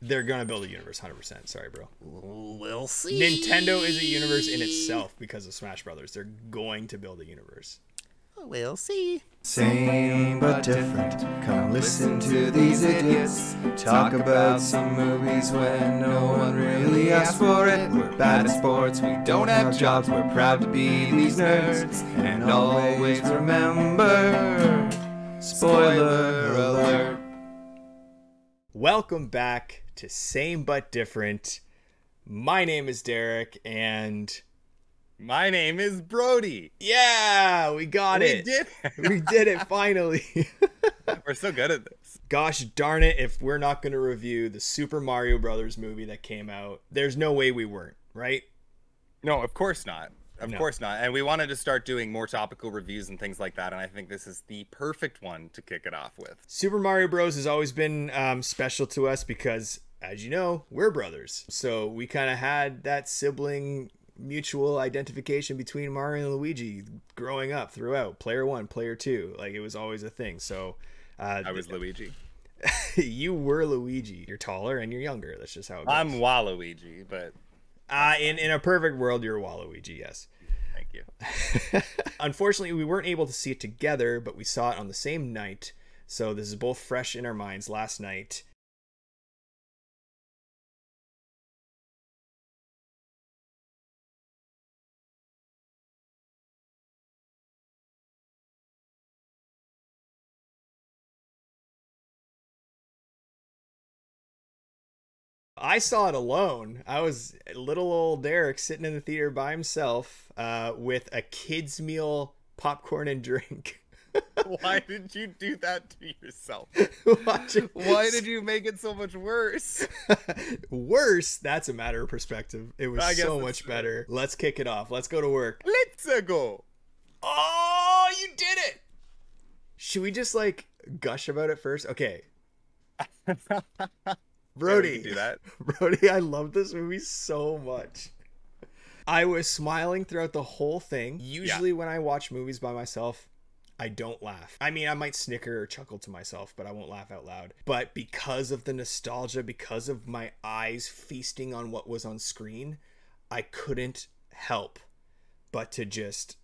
They're gonna build a universe, 100%. Sorry, bro. We'll see. Nintendo is a universe in itself because of Smash Brothers. They're going to build a universe. We'll see. Same but different. Come listen to these idiots talk about some movies when no one really asked for it. We're bad at sports, we don't have jobs, we're proud to be these nerds. And always remember, spoiler alert. Welcome back to Same But Different. My name is Derek, and My name is Brody. yeah, we got it. Did We did it finally. We're so good at this. Gosh darn it, if we're not going to review the Super Mario Brothers movie that came out, there's no way we weren't, right? No, of course not. Of No. course not. And we wanted to start doing more topical reviews and things like that. And I think this is the perfect one to kick it off with. Super Mario Bros. Has always been special to us because, as you know, we're brothers. So we kind of had that sibling mutual identification between Mario and Luigi growing up throughout. Player 1, Player 2. Like, it was always a thing. So I was Luigi. you were Luigi. You're taller and you're younger. That's just how it goes. I'm Waluigi, but in a perfect world, you're Waluigi, yes. thank you. Unfortunately, we weren't able to see it together, but we saw it on the same night. So this is both fresh in our minds last night. I saw it alone. I was little old Derek sitting in the theater by himself with a kid's meal, popcorn, and drink. Why did you do that to yourself? Watching- Why did you make it so much worse? Worse? That's a matter of perspective. It was I guess so that's much true. better. Let's kick it off. Let's go to work. Let's go. Oh, you did it! Should we just like gush about it first? Okay. Brody, Yeah, we can do that. Brody, I love this movie so much. I was smiling throughout the whole thing. Usually when I watch movies by myself, I don't laugh. I mean, I might snicker or chuckle to myself, but I won't laugh out loud. But because of the nostalgia, because of my eyes feasting on what was on screen, I couldn't help but to just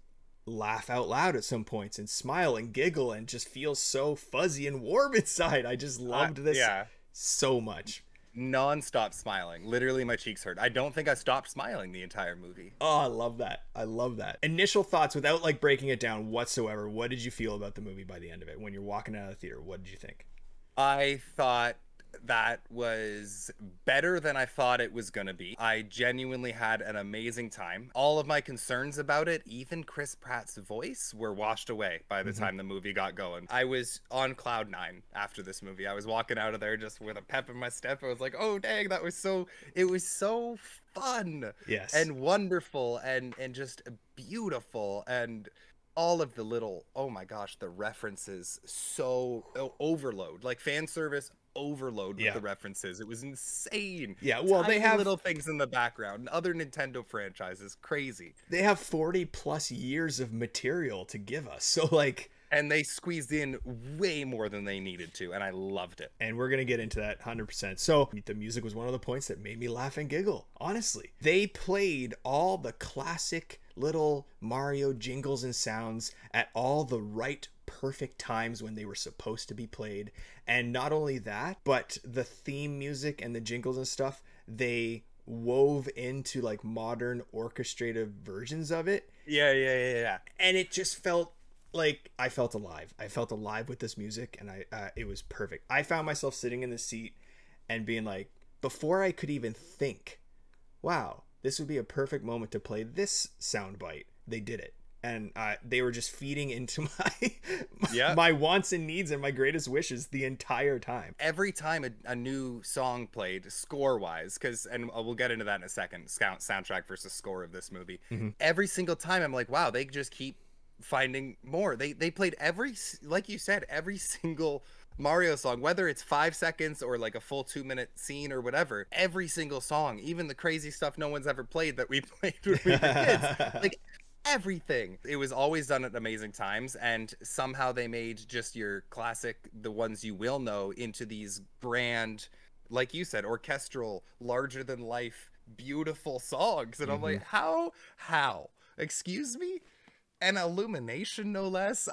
laugh out loud at some points and smile and giggle and just feel so fuzzy and warm inside. I just loved this Yeah. so much. Non-stop smiling. Literally, my cheeks hurt. I don't think I stopped smiling the entire movie. Oh, I love that. I love that. Initial thoughts without like breaking it down whatsoever. What did you feel about the movie by the end of it? When you're walking out of the theater, what did you think? I thought that was better than I thought it was going to be. I genuinely had an amazing time. All of my concerns about it, even Chris Pratt's voice, were washed away by the time the movie got going. I was on cloud 9 after this movie. I was walking out of there just with a pep in my step. I was like, oh dang, it was so fun. Yes. And wonderful and just beautiful, and all of the little, oh my gosh, the references, so overload, like fan service overload with Yeah. the references. It was insane. Yeah, well, they Tiny have little things in the background, other Nintendo franchises, crazy. they have 40 plus years of material to give us. So like, And they squeezed in way more than they needed to, and I loved it. and we're going to get into that 100%. So the music was one of the points that made me laugh and giggle. Honestly, they played all the classic little Mario jingles and sounds at all the right perfect times when they were supposed to be played. And not only that, but the theme music and the jingles and stuff, they wove into like modern orchestrative versions of it. Yeah. And it just felt like I felt alive. I felt alive with this music, and it was perfect. I found myself sitting in the seat and being like, before I could even think, wow, this would be a perfect moment to play this soundbite, they did it. And they were just feeding into my wants and needs and my greatest wishes the entire time. Every time a new song played, score-wise, and we'll get into that in a second, soundtrack versus score of this movie. Every single time I'm like, wow, they just keep finding more. They played like you said, every single Mario song, whether it's 5 seconds or like a full 2-minute scene or whatever. Every single song, even the crazy stuff no one's ever played that we played when we were kids. Like, everything. It was always done at amazing times, and somehow they made just your classic, the ones you will know, into these grand like you said, orchestral, larger than life, beautiful songs. And I'm like, how? Excuse me? An Illumination, no less.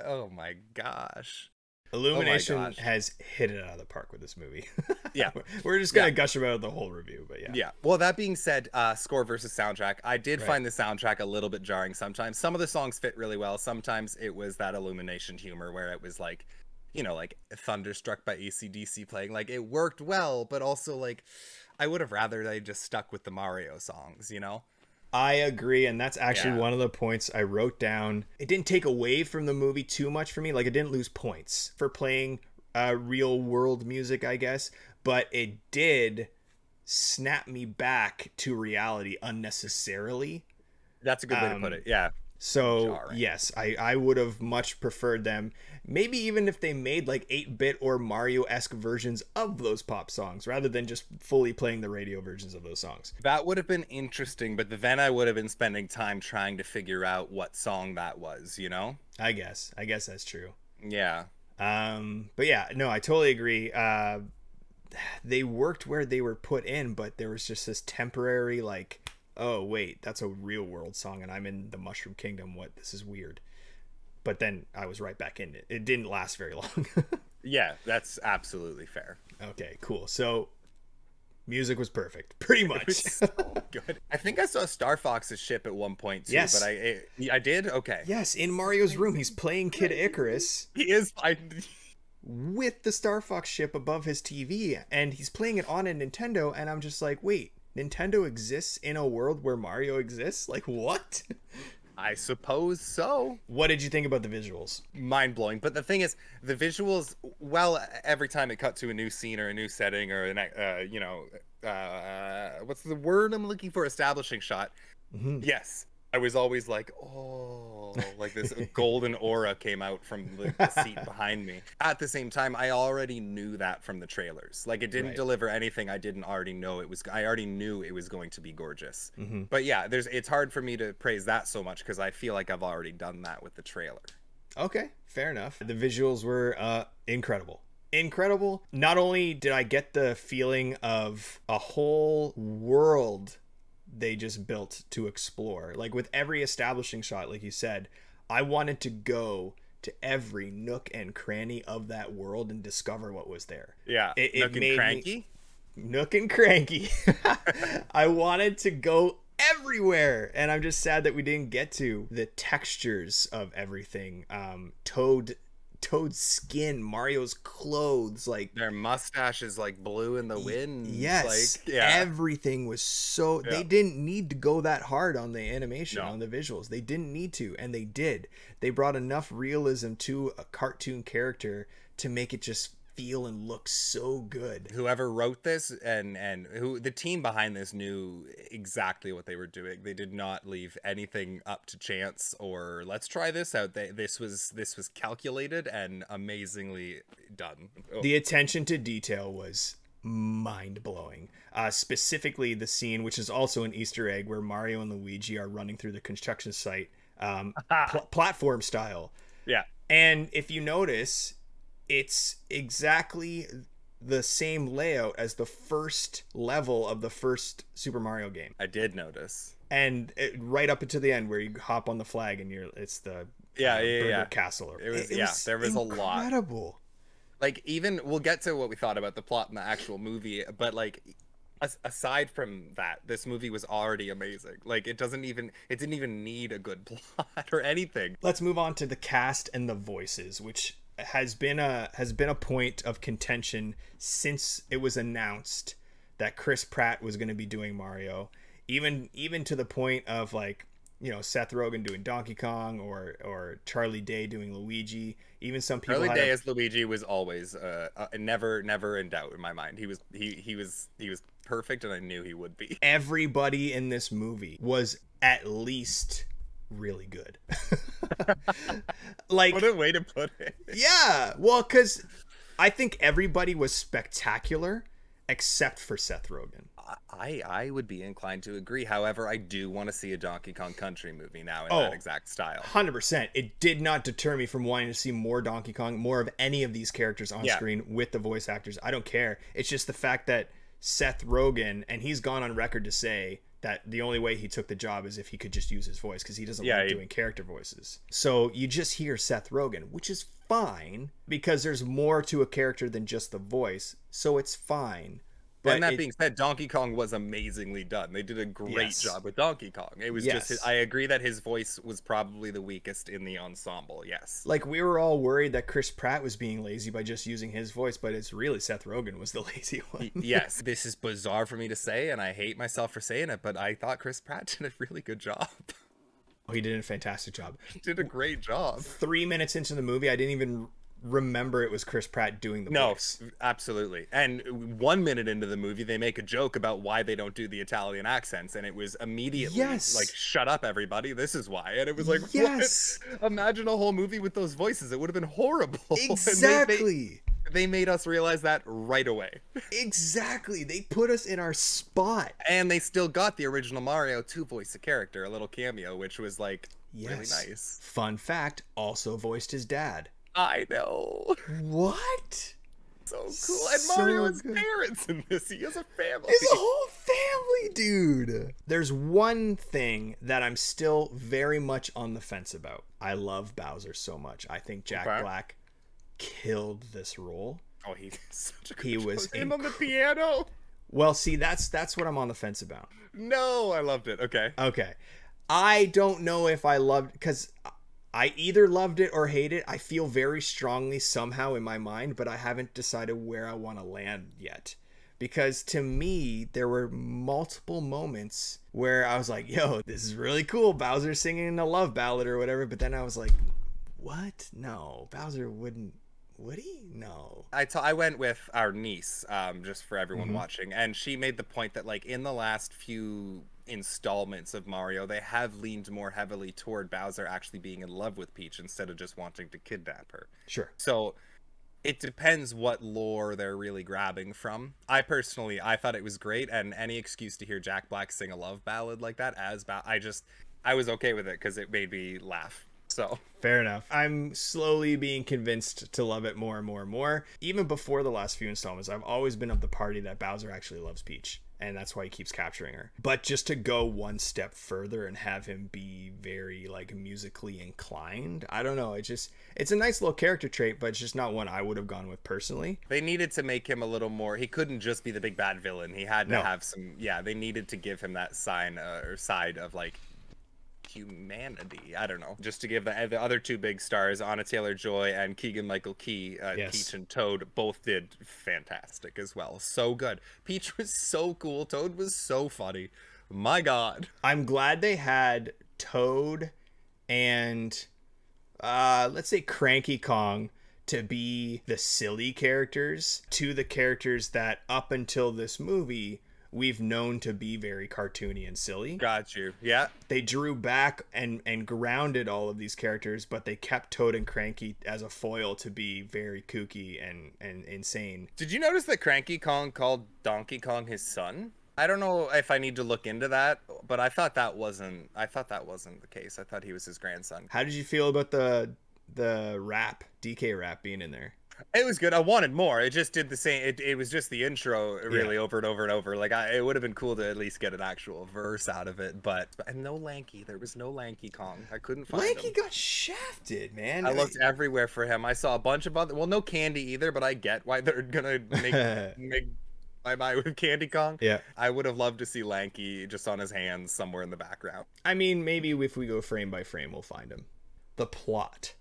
Oh my gosh. Illumination has hit it out of the park with this movie. Yeah. We're just gonna gush about the whole review, but yeah. Yeah. Well, that being said, score versus soundtrack, I did find the soundtrack a little bit jarring sometimes. Some of the songs fit really well. Sometimes it was that Illumination humor where it was like, you know, like Thunderstruck by AC/DC playing. Like, it worked well, but also like I would have rather they just stuck with the Mario songs, you know? I agree, and that's actually one of the points I wrote down. It didn't take away from the movie too much for me. Like, it didn't lose points for playing real world music, I guess, but it did snap me back to reality unnecessarily. That's a good way to put it. Yeah. So yes, I would have much preferred them. Maybe even if they made like 8-bit or Mario-esque versions of those pop songs rather than just fully playing the radio versions of those songs. That would have been interesting, but then I would have been spending time trying to figure out what song that was, you know? I guess that's true. Yeah. But yeah, no, I totally agree. They worked where they were put in, but there was just this temporary like, oh wait, that's a real world song and I'm in the Mushroom Kingdom. What? This is weird. But then I was right back in it. It didn't last very long. Yeah, that's absolutely fair. Okay, cool. So music was perfect, pretty much. It was so good. I think I saw Star Fox's ship at one point too. Yes. But I did? Okay. Yes, in Mario's room, he's playing Kid Icarus. He is. With the Star Fox ship above his TV, and he's playing it on a Nintendo, and I'm just like, wait, Nintendo exists in a world where Mario exists? Like, what? I suppose so. What did you think about the visuals? Mind-blowing. But the thing is, the visuals, well, every time it cut to a new scene or a new setting or what's the word I'm looking for? Establishing shot. Yes. I was always like, oh, like this golden aura came out from the seat behind me. At the same time, I already knew that from the trailers. Like, it didn't deliver anything I didn't already know. I already knew it was going to be gorgeous. But yeah, it's hard for me to praise that so much because I feel like I've already done that with the trailer. Okay, fair enough. The visuals were incredible. Incredible. Not only did I get the feeling of a whole world they just built to explore, like with every establishing shot, like you said, I wanted to go to every nook and cranny of that world and discover what was there. Yeah. Nook and cranky. Nook and cranky. I wanted to go everywhere, and I'm just sad that we didn't get to the textures of everything. Toad's skin, Mario's clothes, like their mustaches like blue in the wind. Yes, like, yeah. Everything was so they didn't need to go that hard on the animation, on the visuals. They didn't need to, and they did. They brought enough realism to a cartoon character to make it just feel and look so good. Whoever wrote this and who the team behind this knew exactly what they were doing. They did not leave anything up to chance or let's try this out. This was calculated and amazingly done. The attention to detail was mind-blowing. Specifically the scene, which is also an Easter egg, where Mario and Luigi are running through the construction site, platform style. Yeah. And if you notice, it's exactly the same layout as the first level of the first Super Mario game. I did notice. And right up into the end where you hop on the flag and it's the Burger Castle. It was there was incredible. A lot. Incredible. Like, even we'll get to what we thought about the plot in the actual movie, but like aside from that, this movie was already amazing. Like, it didn't even need a good plot or anything. Let's move on to the cast and the voices, which has been a point of contention since it was announced that Chris Pratt was going to be doing Mario, even to the point of, like, you know, Seth Rogen doing Donkey Kong or Charlie Day doing Luigi. Even some people Charlie Day as Luigi was always never in doubt in my mind. He was perfect, and I knew he would be. Everybody in this movie was at least really good. Like, what a way to put it. Yeah, well, because I think everybody was spectacular except for Seth Rogen. I would be inclined to agree. However, I do want to see a Donkey Kong Country movie now in Oh, that exact style. 100%. It did not deter me from wanting to see more Donkey Kong, more of any of these characters on screen with the voice actors. I don't care. It's just the fact that Seth Rogen, and he's gone on record to say that the only way he took the job is if he could just use his voice, because he doesn't like doing character voices. So you just hear Seth Rogen, which is fine, because there's more to a character than just the voice, so it's fine. But and that being said, Donkey Kong was amazingly done. They did a great job with Donkey Kong. It was just, I agree that his voice was probably the weakest in the ensemble, yes. Like, we were all worried that Chris Pratt was being lazy by just using his voice, but it's really Seth Rogen was the lazy one. Yes, this is bizarre for me to say, and I hate myself for saying it, but I thought Chris Pratt did a really good job. Oh, he did a fantastic job. He did a great job. 3 minutes into the movie, I didn't even remember it was Chris Pratt doing the voice. Absolutely. And 1 minute into the movie, they make a joke about why they don't do the Italian accents, and it was immediately like, shut up, everybody, this is why. And it was like, what? Imagine a whole movie with those voices. It would have been horrible. Exactly. They made us realize that right away. Exactly. They put us in our spot. And they still got the original Mario to voice a character, a little cameo, which was like really nice. Fun fact, also voiced his dad. I know. What? So cool. And Mario has parents in this. He has a family. It's a whole family, dude. There's one thing that I'm still very much on the fence about. I love Bowser so much. I think Jack Black killed this role. Oh, he's such a good He was him on the piano. Well, see, that's what I'm on the fence about. No, I loved it. Okay. I don't know if I loved, because I either loved it or hated it. I feel very strongly somehow in my mind, but I haven't decided where I want to land yet. Because to me, there were multiple moments where I was like, yo, this is really cool. Bowser singing a love ballad or whatever. But then I was like, what? No, Bowser wouldn't. Would he? No. I went with our niece, just for everyone watching, and she made the point that, like, in the last few installments of Mario, they have leaned more heavily toward Bowser actually being in love with Peach instead of just wanting to kidnap her. Sure. So it depends what lore they're really grabbing from. I thought it was great, and any excuse to hear Jack Black sing a love ballad like that as I was okay with it because it made me laugh. So fair enough. I'm slowly being convinced to love it more and more and more. Even before the last few installments, I've always been of the party that Bowser actually loves Peach, and that's why he keeps capturing her. But just to go one step further and have him be very, like, musically inclined, I don't know. It's a nice little character trait, but it's just not one I would have gone with personally. They needed to make him a little more. He couldn't just be the big bad villain. He had to have some. Yeah, they needed to give him that sign or side of, like, humanity. I don't know. Just to give the other two big stars, Anna Taylor-Joy and Keegan-Michael Key, Peach and Toad, both did fantastic as well. So good. Peach was so cool. Toad was so funny. My God. I'm glad they had Toad and let's say Cranky Kong to be the silly characters to the characters that up until this movie we've known to be very cartoony and silly. Got you. Yeah. They drew back and grounded all of these characters, but they kept Toad and Cranky as a foil to be very kooky and insane. Did you notice that Cranky Kong called Donkey Kong his son? I don't know if I need to look into that, but I thought that wasn't the case. I thought he was his grandson. How did you feel about the rap, DK rap being in there? It was good. I wanted more. It just did the same. It was just the intro really over and over and over. Like, it would have been cool to at least get an actual verse out of it. And no Lanky. There was no Lanky Kong. I couldn't find him. Lanky got shafted, man. I looked everywhere for him. I saw a bunch of other. Well, no Candy either, but I get why they're gonna make bye-bye with Candy Kong. Yeah. I would have loved to see Lanky just on his hands somewhere in the background. I mean, maybe if we go frame by frame, we'll find him. The plot.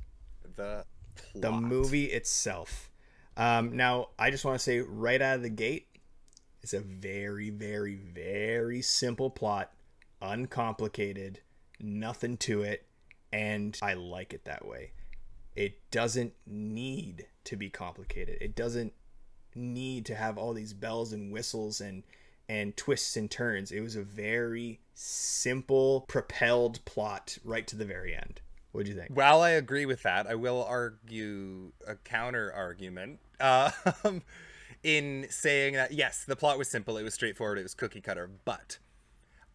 The movie itself. Now, I just want to say right out of the gate, it's a very, very, very simple plot, uncomplicated, nothing to it, and I like it that way. It doesn't need to be complicated. It doesn't need to have all these bells and whistles and twists and turns. It was a very simple, propelled plot right to the very end. What do you think? While I agree with that, I will argue a counter argument. in saying that, yes, the plot was simple, it was straightforward, it was cookie cutter, but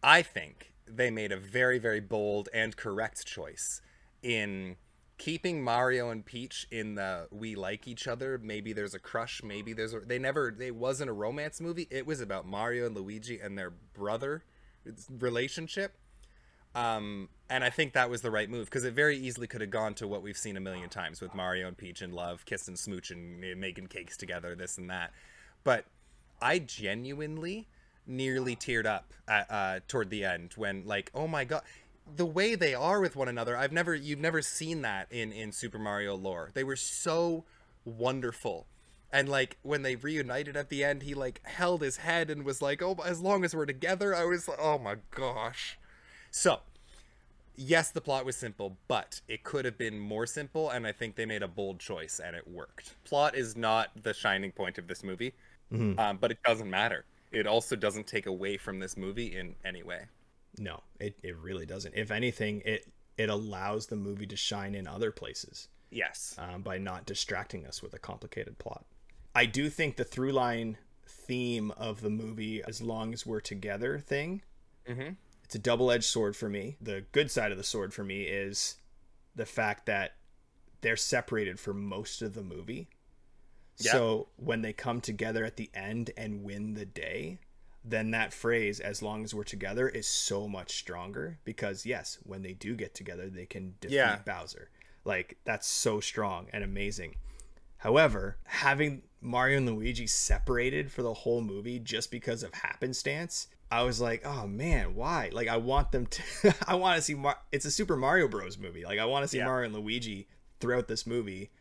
I think they made a very, very bold and correct choice in keeping Mario and Peach in the we like each other, maybe there's a crush, maybe there's a, it wasn't a romance movie, it was about Mario and Luigi and their brother relationship. And I think that was the right move, because it very easily could have gone to what we've seen a million times with Mario and Peach in love, kissing, smooching, making cakes together, this and that. But I genuinely nearly teared up toward the end when, like, oh my god, the way they are with one another, you've never seen that in Super Mario lore. They were so wonderful. And like when they reunited at the end, he like held his head and was like, oh, as long as we're together. I was like, oh my gosh. So yes, the plot was simple, but it could have been more simple, and I think they made a bold choice and it worked. Plot is not the shining point of this movie, but it doesn't matter. It also doesn't take away from this movie in any way. No, it really doesn't. If anything, it allows the movie to shine in other places. Yes. By not distracting us with a complicated plot. I do think the through line theme of the movie, as long as we're together thing, it's a double-edged sword for me. The good side of the sword for me is the fact that they're separated for most of the movie. Yep. So when they come together at the end and win the day, then that phrase, as long as we're together, is so much stronger, because yes, when they do get together, they can defeat Bowser. Like, that's so strong and amazing. However, having Mario and Luigi separated for the whole movie just because of happenstance, I was like, oh man, why? Like, I want them to, I want to see, it's a Super Mario Bros. Movie. Like, I want to see Mario and Luigi throughout this movie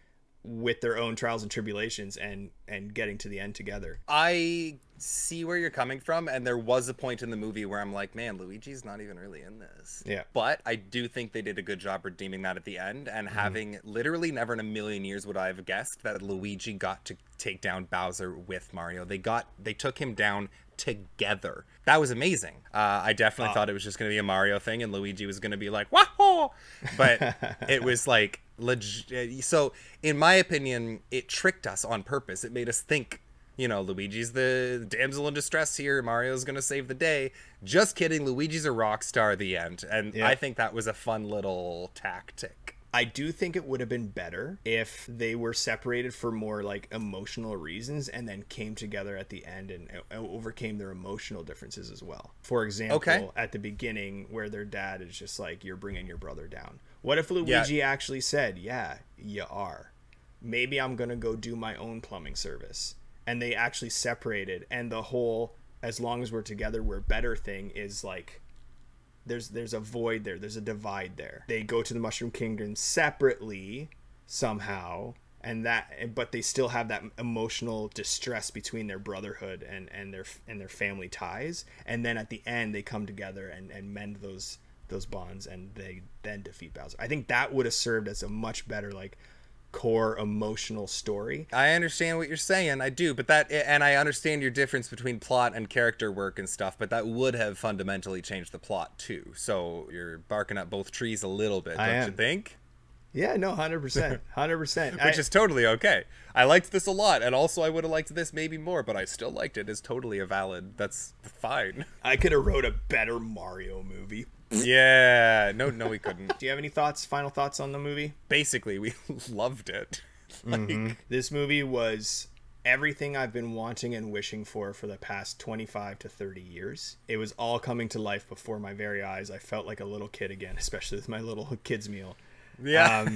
with their own trials and tribulations and getting to the end together. I see where you're coming from, and there was a point in the movie where I'm like, man, Luigi's not even really in this. Yeah. But I do think they did a good job redeeming that at the end, and having literally never in a million years would I have guessed that Luigi got to take down Bowser with Mario. They took him down together. That was amazing. I definitely thought it was just going to be a Mario thing and Luigi was going to be like, wahoo! But it was like, so in my opinion, it tricked us on purpose. It made us think, you know, Luigi's the damsel in distress here, Mario's gonna save the day. Just kidding, Luigi's a rock star at the end. And I think that was a fun little tactic. I do think it would have been better if they were separated for more like emotional reasons and then came together at the end and overcame their emotional differences as well. For example, at the beginning where their dad is just like, you're bringing your brother down. What if Luigi actually said, yeah, you are. Maybe I'm going to go do my own plumbing service. And they actually separated, and the whole, as long as we're together, we're better thing is like, there's a void there. There's a divide there. They go to the Mushroom Kingdom separately somehow, but they still have that emotional distress between their brotherhood and their family ties. And then at the end, they come together and mend those bonds, and they then defeat Bowser. I think that would have served as a much better like core emotional story. I understand what you're saying, I do, but and I understand your difference between plot and character work and stuff, but that would have fundamentally changed the plot too. So you're barking up both trees a little bit, don't you think? Yeah, no, 100%, 100%. Which is totally okay. I liked this a lot, and also I would have liked this maybe more, but I still liked it. It's totally a valid. That's fine. I could have wrote a better Mario movie. Yeah, no, we couldn't. Do you have any final thoughts on the movie? Basically, we loved it. This movie was everything I've been wanting and wishing for the past 25 to 30 years. It was all coming to life before my very eyes. I felt like a little kid again, especially with my little kids meal. Yeah.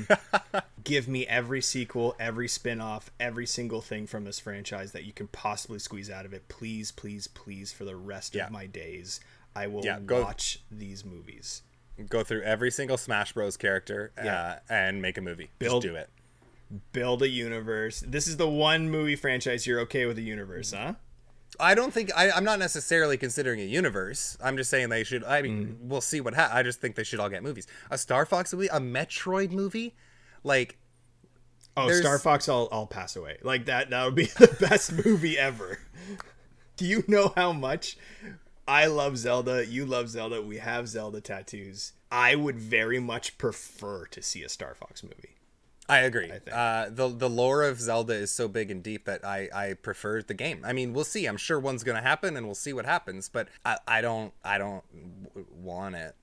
Give me every sequel, every spin-off, every single thing from this franchise that you can possibly squeeze out of it. Please, please, please, for the rest of my days, I will watch these movies. Go through every single Smash Bros. Character and make a movie. Just do it. Build a universe. This is the one movie franchise you're okay with a universe, huh? I don't think... I'm not necessarily considering a universe. I'm just saying they should... I mean, we'll see what happens. I just think they should all get movies. A Star Fox movie? A Metroid movie? Like... Oh, Star Fox, I'll pass away. Like, that would be the best movie ever. Do you know how much... I love Zelda, you love Zelda, we have Zelda tattoos. I would very much prefer to see a Star Fox movie. I agree. I think. The lore of Zelda is so big and deep that I prefer the game. I mean, we'll see. I'm sure one's gonna happen, and we'll see what happens. But I don't want it.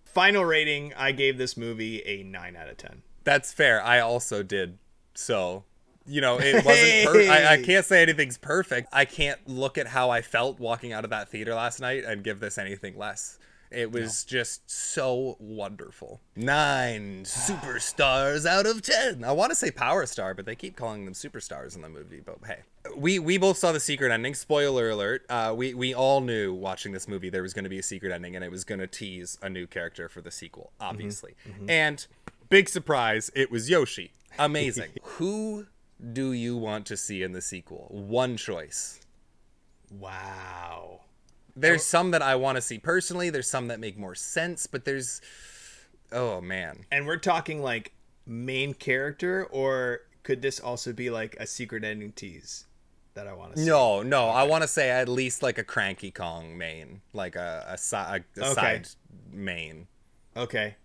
Final rating, I gave this movie a 9 out of 10. That's fair. I also did. So, you know, it wasn't I can't say anything's perfect. I can't look at how I felt walking out of that theater last night and give this anything less. It was just so wonderful. 9 superstars out of 10. I want to say power star, but they keep calling them superstars in the movie. But hey, we both saw the secret ending. Spoiler alert. We all knew watching this movie there was going to be a secret ending, and it was going to tease a new character for the sequel, obviously. And big surprise, it was Yoshi. Amazing. Who do you want to see in the sequel? One choice. Wow. There's some that I want to see personally. There's some that make more sense, but there's... Oh, man. And we're talking like main character, or could this also be like a secret ending tease that I want to see? No. Okay. I want to say at least like a Cranky Kong main. Like a side main. Okay.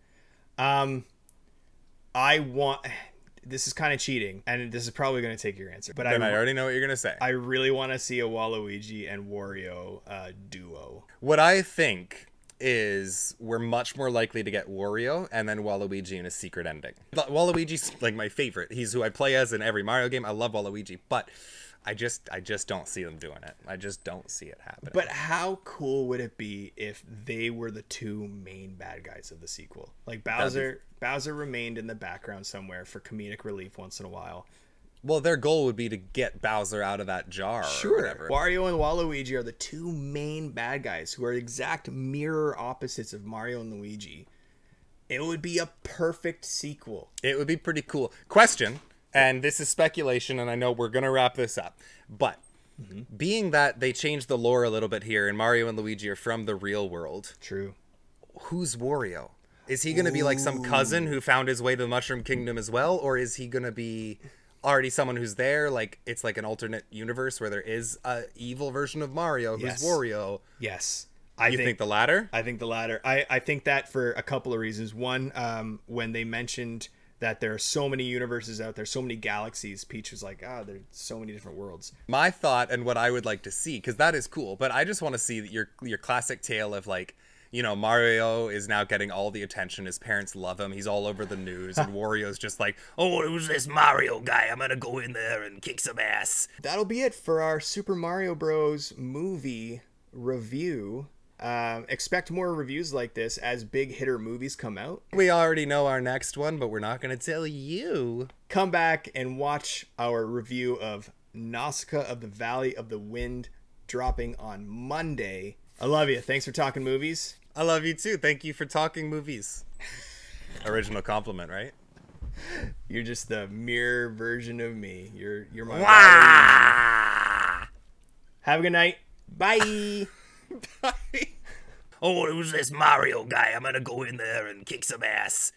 This is kind of cheating, and this is probably going to take your answer. But I already know what you're going to say. I really want to see a Waluigi and Wario duo. What I think is we're much more likely to get Wario and then Waluigi in a secret ending. Waluigi's like my favorite. He's who I play as in every Mario game. I love Waluigi, but I just don't see them doing it. I just don't see it happening. But how cool would it be if they were the two main bad guys of the sequel? Like Bowser remained in the background somewhere for comedic relief once in a while. Well, their goal would be to get Bowser out of that jar or whatever. Wario and Waluigi are the two main bad guys who are exact mirror opposites of Mario and Luigi. It would be a perfect sequel. It would be pretty cool. Question, and this is speculation, and I know we're going to wrap this up, but being that they changed the lore a little bit here, and Mario and Luigi are from the real world. True. Who's Wario? Is he going to be like some cousin who found his way to the Mushroom Kingdom as well? Or is he going to be already someone who's there? Like, it's like an alternate universe where there is a evil version of Mario who's Wario. Yes. You think the latter? I think the latter. I think that for a couple of reasons. One, when they mentioned that there are so many universes out there, so many galaxies, Peach was like, there's so many different worlds. My thought and what I would like to see, because that is cool, but I just want to see your classic tale of like, you know, Mario is now getting all the attention. His parents love him. He's all over the news. And Wario's just like, oh, who's this Mario guy? I'm going to go in there and kick some ass. That'll be it for our Super Mario Bros. Movie review. Expect more reviews like this as big hitter movies come out. We already know our next one, but we're not going to tell you. Come back and watch our review of NAUSSICA of the Valley of the Wind, dropping on Monday. I love you. Thanks for talking movies. I love you too. Thank you for talking movies. Original compliment, right? You're just the mirror version of me. You're my Have a good night. Bye. Bye. Oh, who's this Mario guy? I'm gonna go in there and kick some ass.